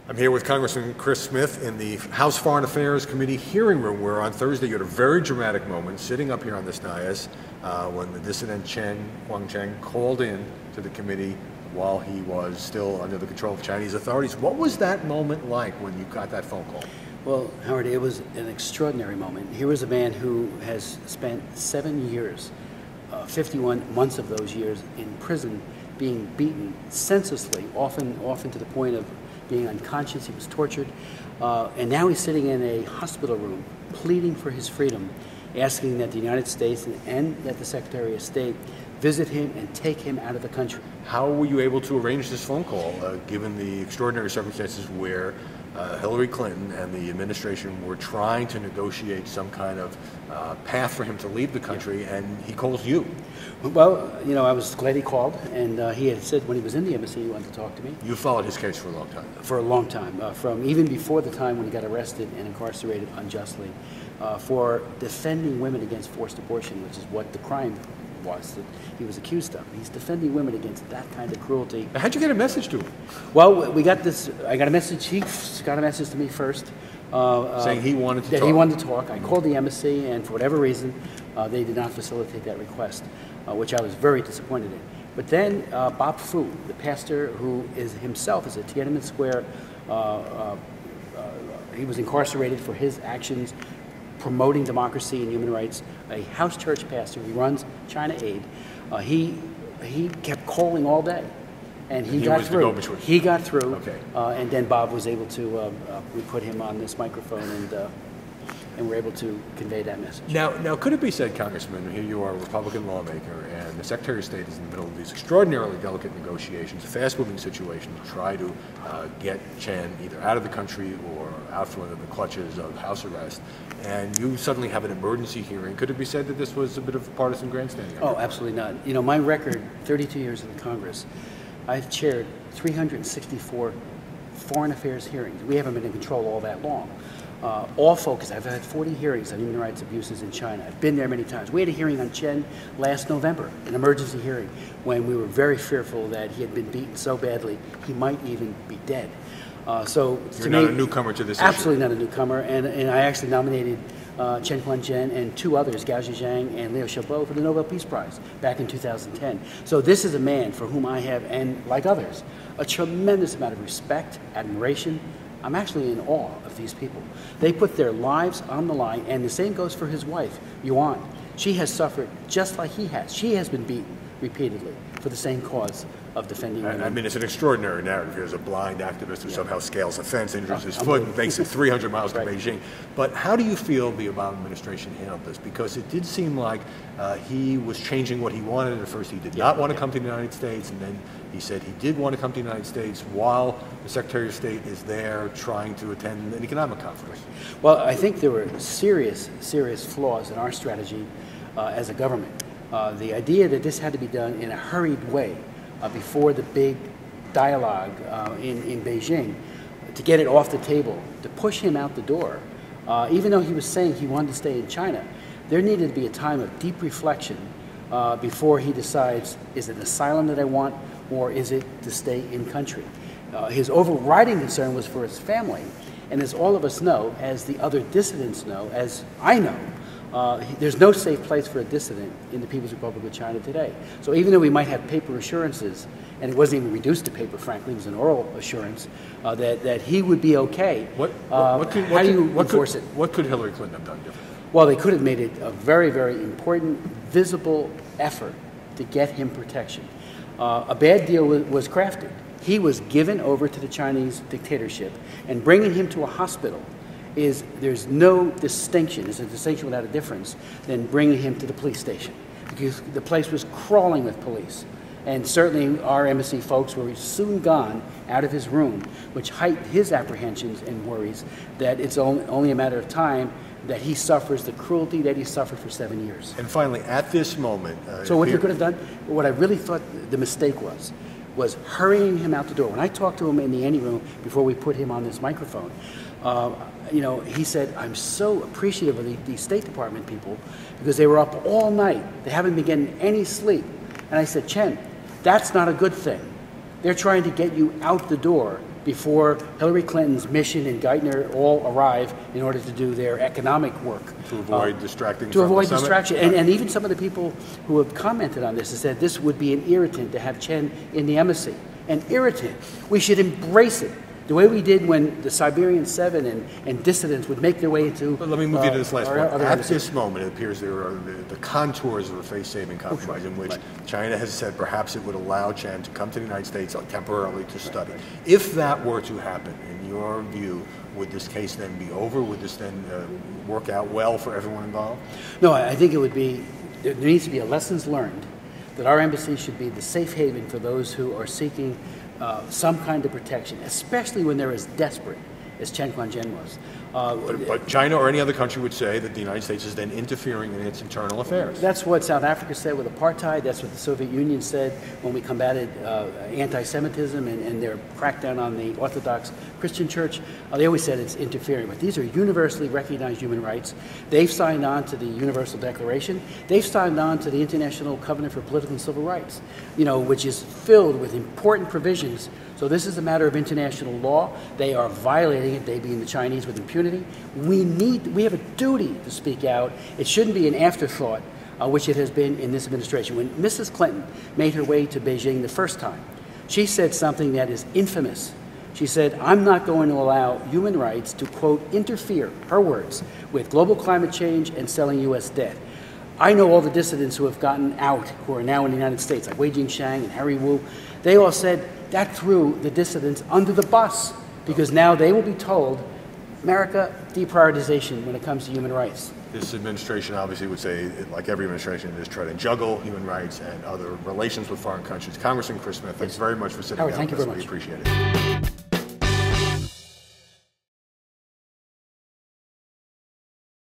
I'm here with Congressman Chris Smith in the House Foreign Affairs Committee hearing room, where on Thursday you had a very dramatic moment sitting up here on this dais when the dissident Chen Guangcheng called in to the committee while he was still under the control of Chinese authorities. What was that moment like when you got that phone call? Well, Howard, it was an extraordinary moment. Here was a man who has spent 7 years, 51 months of those years in prison, being beaten senselessly, often to the point of being unconscious. He was tortured. And now he's sitting in a hospital room pleading for his freedom, asking that the United States and that the Secretary of State visit him and take him out of the country. How were you able to arrange this phone call, given the extraordinary circumstances where Hillary Clinton and the administration were trying to negotiate some kind of path for him to leave the country, and he calls you? Well, you know, I was glad he called, and he had said when he was in the embassy he wanted to talk to me. You followed his case for a long time. For a long time, from even before the time when he got arrested and incarcerated unjustly, for defending women against forced abortion, which is what the crime was that he was accused of. He's defending women against that kind of cruelty. How'd you get a message to him? Well, we got this. I got a message. He got a message to me first, saying he wanted to that talk. he wanted to talk. I called the embassy, and for whatever reason, they did not facilitate that request, which I was very disappointed in. But then Bob Fu, the pastor who is himself is a Tiananmen Square, he was incarcerated for his actions promoting democracy and human rights, a house church pastor. He runs China Aid. He kept calling all day, and he got through. The go-between. He got through, okay. And then Bob was able to, we put him on this microphone, and we're able to convey that message. Now, could it be said, Congressman, here you are, a Republican lawmaker, and the Secretary of State is in the middle of these extraordinarily delicate negotiations, a fast-moving situation to try to get Chen either out of the country or out from under the clutches of house arrest, and you suddenly have an emergency hearing. Could it be said that this was a bit of partisan grandstanding? Oh, absolutely not. You know, my record, 32 years in the Congress, I've chaired 364 foreign affairs hearings. We haven't been in control all that long. All focused. I've had 40 hearings on human rights abuses in China. I've been there many times. We had a hearing on Chen last November, an emergency hearing, when we were very fearful that he had been beaten so badly he might even be dead. So you're not a newcomer to this issue. Absolutely not a newcomer, and I actually nominated Chen Guangcheng and two others, Gao Zhizhang and Liu Xiaobo, for the Nobel Peace Prize back in 2010. So this is a man for whom I have, and like others, a tremendous amount of respect, admiration. I'm actually in awe of these people. They put their lives on the line, and the same goes for his wife, Yuan. She has suffered just like he has. She has been beaten repeatedly for the same cause of defending women. I mean, it's an extraordinary narrative. Here's a blind activist who somehow scales a fence, injures his foot, and makes it 300 miles to Beijing. But how do you feel the Obama administration handled this? Because it did seem like he was changing what he wanted. At first, he did not want to come to the United States, and then he said he did want to come to the United States while the Secretary of State is there trying to attend an economic conference. Well, I think there were serious flaws in our strategy as a government. The idea that this had to be done in a hurried way before the big dialogue in Beijing, to get it off the table, to push him out the door, even though he was saying he wanted to stay in China, there needed to be a time of deep reflection before he decides, is it asylum that I want, or is it to stay in country? His overriding concern was for his family, and as all of us know, as the other dissidents know, as I know, there's no safe place for a dissident in the People's Republic of China today. So even though we might have paper assurances, and it wasn't even reduced to paper, frankly, it was an oral assurance, that he would be okay, how do you enforce it? What could Hillary Clinton have done differently? Well, they could have made it a very, very important, visible effort to get him protection. A bad deal was crafted. He was given over to the Chinese dictatorship, and bringing him to a hospital there's no distinction, there's a distinction without a difference, than bringing him to the police station, because the place was crawling with police. And certainly our embassy folks were soon gone out of his room, which heightened his apprehensions and worries that it's only a matter of time that he suffers the cruelty that he suffered for 7 years. And finally, at this moment... so what you could have done, what I really thought the mistake was hurrying him out the door. When I talked to him in the ante room before we put him on this microphone, you know, he said, I'm so appreciative of the State Department people because they were up all night. They haven't been getting any sleep. And I said, Chen, that's not a good thing. They're trying to get you out the door before Hillary Clinton's mission and Geithner all arrive in order to do their economic work. To avoid distracting To from avoid the summit? distraction. And even some of the people who have commented on this have said this would be an irritant to have Chen in the embassy. An irritant. We should embrace it. The way we did when the Siberian Seven and dissidents would make their way into. But let me move you to this last point. At embassies. this moment, it appears there are the contours of a face-saving compromise in which China has said perhaps it would allow Chen to come to the United States temporarily to study. If that were to happen, in your view, would this case then be over? Would this then work out well for everyone involved? No, I think it would be, there needs to be a lessons learned that our embassy should be the safe haven for those who are seeking some kind of protection, especially when they're as desperate as Chen Guangcheng was. But China or any other country would say that the United States is then interfering in its internal affairs. That's what South Africa said with apartheid. That's what the Soviet Union said when we combated anti-Semitism and their crackdown on the Orthodox Christian Church. They always said it's interfering. But these are universally recognized human rights. They've signed on to the Universal Declaration. They've signed on to the International Covenant for Political and Civil Rights, which is filled with important provisions. So this is a matter of international law. They are violating it, they being the Chinese, with impunity. We have a duty to speak out. It shouldn't be an afterthought, which it has been in this administration. When Mrs. Clinton made her way to Beijing the first time, she said something that is infamous. She said, I'm not going to allow human rights to, quote, interfere, her words, with global climate change and selling U.S. debt. I know all the dissidents who have gotten out, who are now in the United States, like Wei Jingsheng and Harry Wu. They all said that threw the dissidents under the bus, because now they will be told, America, deprioritization when it comes to human rights. This administration obviously would say, like every administration, is trying to juggle human rights and other relations with foreign countries. Congressman Chris Smith, thanks very much for sitting down with us. We appreciate it.